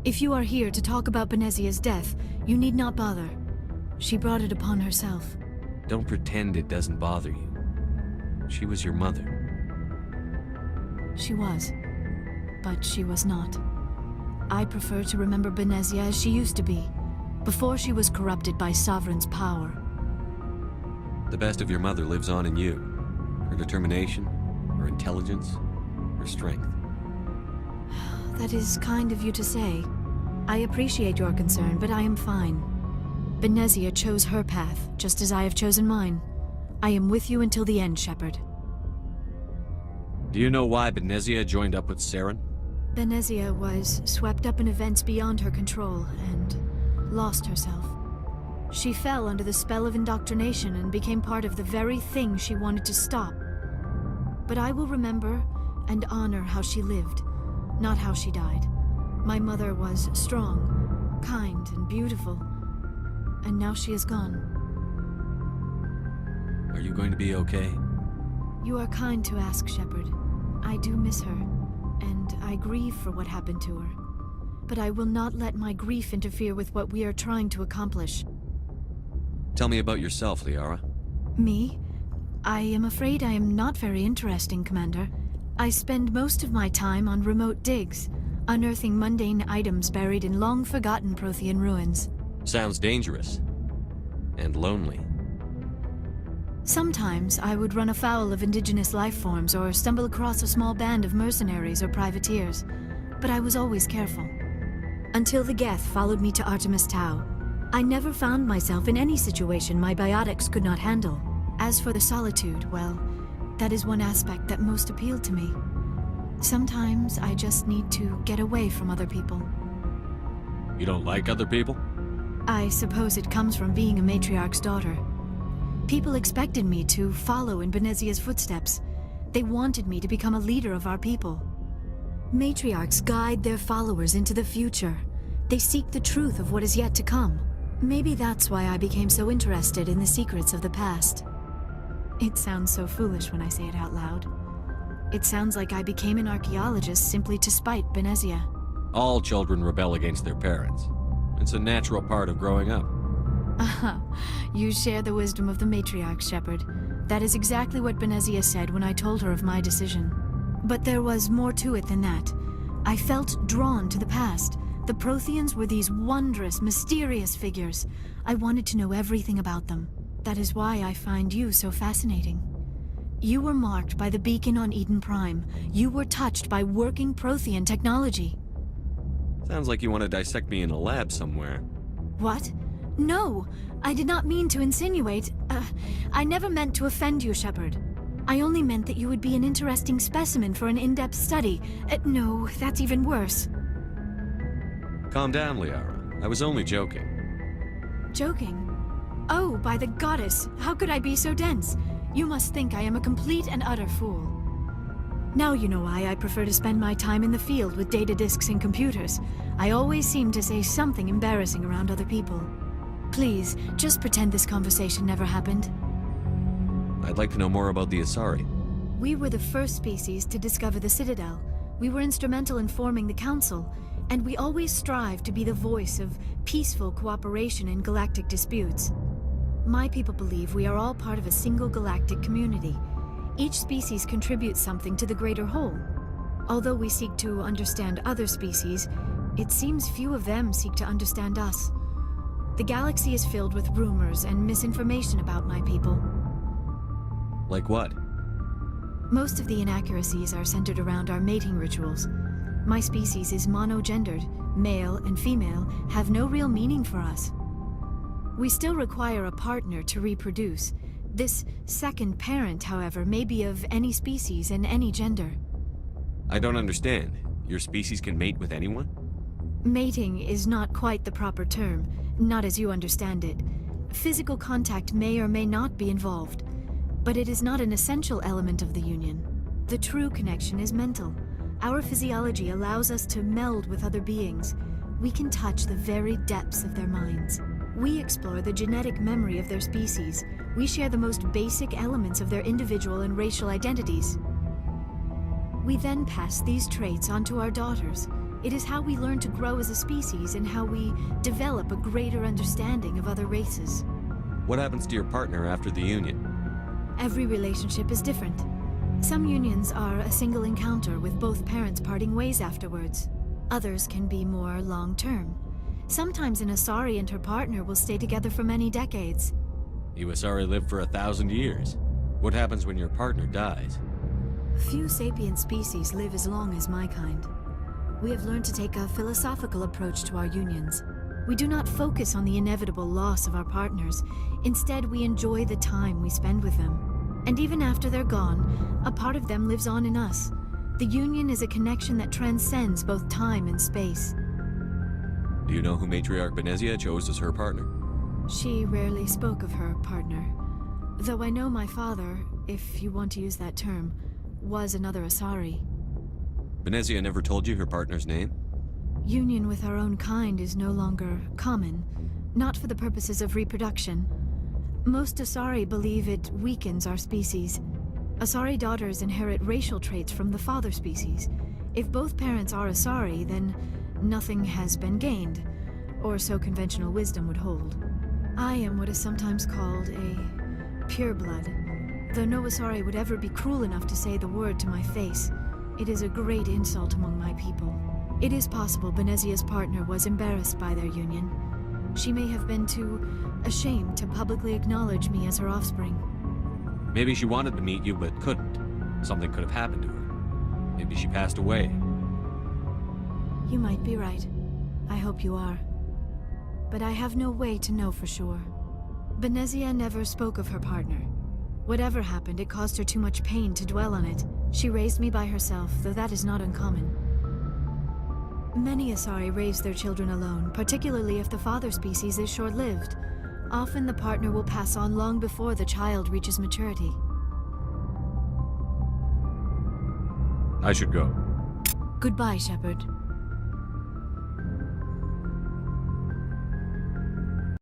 If you are here to talk about Benezia's death, you need not bother. She brought it upon herself. Don't pretend it doesn't bother you. She was your mother. She was. But she was not. I prefer to remember Benezia as she used to be, before she was corrupted by Sovereign's power. The best of your mother lives on in you. Her determination, her intelligence, her strength. That is kind of you to say. I appreciate your concern, but I am fine. Benezia chose her path, just as I have chosen mine. I am with you until the end, Shepard. Do you know why Benezia joined up with Saren? Benezia was swept up in events beyond her control and lost herself. She fell under the spell of indoctrination and became part of the very thing she wanted to stop. But I will remember and honor how she lived, not how she died. My mother was strong, kind, and beautiful, and now she is gone. Are you going to be okay? You are kind to ask, Shepard. I do miss her, and I grieve for what happened to her. But I will not let my grief interfere with what we are trying to accomplish. Tell me about yourself, Liara. Me? I am afraid I am not very interesting, Commander. I spend most of my time on remote digs, unearthing mundane items buried in long-forgotten Prothean ruins. Sounds dangerous. And lonely. Sometimes I would run afoul of indigenous life forms or stumble across a small band of mercenaries or privateers, but I was always careful. Until the Geth followed me to Artemis Tau, I never found myself in any situation my biotics could not handle. As for the solitude, well, that is one aspect that most appealed to me. Sometimes I just need to get away from other people. You don't like other people? I suppose it comes from being a matriarch's daughter. People expected me to follow in Benezia's footsteps. They wanted me to become a leader of our people. Matriarchs guide their followers into the future. They seek the truth of what is yet to come. Maybe that's why I became so interested in the secrets of the past. It sounds so foolish when I say it out loud. It sounds like I became an archaeologist simply to spite Benezia. All children rebel against their parents. It's a natural part of growing up. You share the wisdom of the matriarch, Shepard. That is exactly what Benezia said when I told her of my decision. But there was more to it than that. I felt drawn to the past. The Protheans were these wondrous, mysterious figures. I wanted to know everything about them. That is why I find you so fascinating. You were marked by the beacon on Eden Prime. You were touched by working Prothean technology. Sounds like you want to dissect me in a lab somewhere. What? No! I did not mean to insinuate. I never meant to offend you, Shepard. I only meant that you would be an interesting specimen for an in-depth study. No, that's even worse. Calm down, Liara. I was only joking. Joking? Oh, by the goddess, how could I be so dense? You must think I am a complete and utter fool. Now you know why I prefer to spend my time in the field with data disks and computers. I always seem to say something embarrassing around other people. Please, just pretend this conversation never happened. I'd like to know more about the Asari. We were the first species to discover the Citadel. We were instrumental in forming the Council, and we always strive to be the voice of peaceful cooperation in galactic disputes. My people believe we are all part of a single galactic community. Each species contributes something to the greater whole. Although we seek to understand other species, it seems few of them seek to understand us. The galaxy is filled with rumors and misinformation about my people. Like what? Most of the inaccuracies are centered around our mating rituals. My species is monogendered. Male and female have no real meaning for us. We still require a partner to reproduce. This second parent, however, may be of any species and any gender. I don't understand. Your species can mate with anyone? Mating is not quite the proper term, not as you understand it. Physical contact may or may not be involved, but it is not an essential element of the union. The true connection is mental. Our physiology allows us to meld with other beings. We can touch the very depths of their minds. We explore the genetic memory of their species. We share the most basic elements of their individual and racial identities. We then pass these traits on to our daughters. It is how we learn to grow as a species and how we develop a greater understanding of other races. What happens to your partner after the union? Every relationship is different. Some unions are a single encounter with both parents parting ways afterwards. Others can be more long-term. Sometimes an Asari and her partner will stay together for many decades. You Asari live for 1,000 years. What happens when your partner dies? Few sapient species live as long as my kind. We have learned to take a philosophical approach to our unions. We do not focus on the inevitable loss of our partners. Instead, we enjoy the time we spend with them. And even after they're gone, a part of them lives on in us. The union is a connection that transcends both time and space. Do you know who Matriarch Benezia chose as her partner? She rarely spoke of her partner. Though I know my father, if you want to use that term, was another Asari. Benezia never told you her partner's name? Union with our own kind is no longer common, not for the purposes of reproduction. Most Asari believe it weakens our species. Asari daughters inherit racial traits from the father species. If both parents are Asari, then nothing has been gained, or so conventional wisdom would hold. I am what is sometimes called a pureblood, though no Asari would ever be cruel enough to say the word to my face. It is a great insult among my people. It is possible Benezia's partner was embarrassed by their union. She may have been too ashamed to publicly acknowledge me as her offspring. Maybe she wanted to meet you but couldn't. Something could have happened to her. Maybe she passed away. You might be right. I hope you are. But I have no way to know for sure. Benezia never spoke of her partner. Whatever happened, it caused her too much pain to dwell on it. She raised me by herself, though that is not uncommon. Many Asari raise their children alone, particularly if the father species is short-lived. Often the partner will pass on long before the child reaches maturity. I should go. Goodbye, Shepard.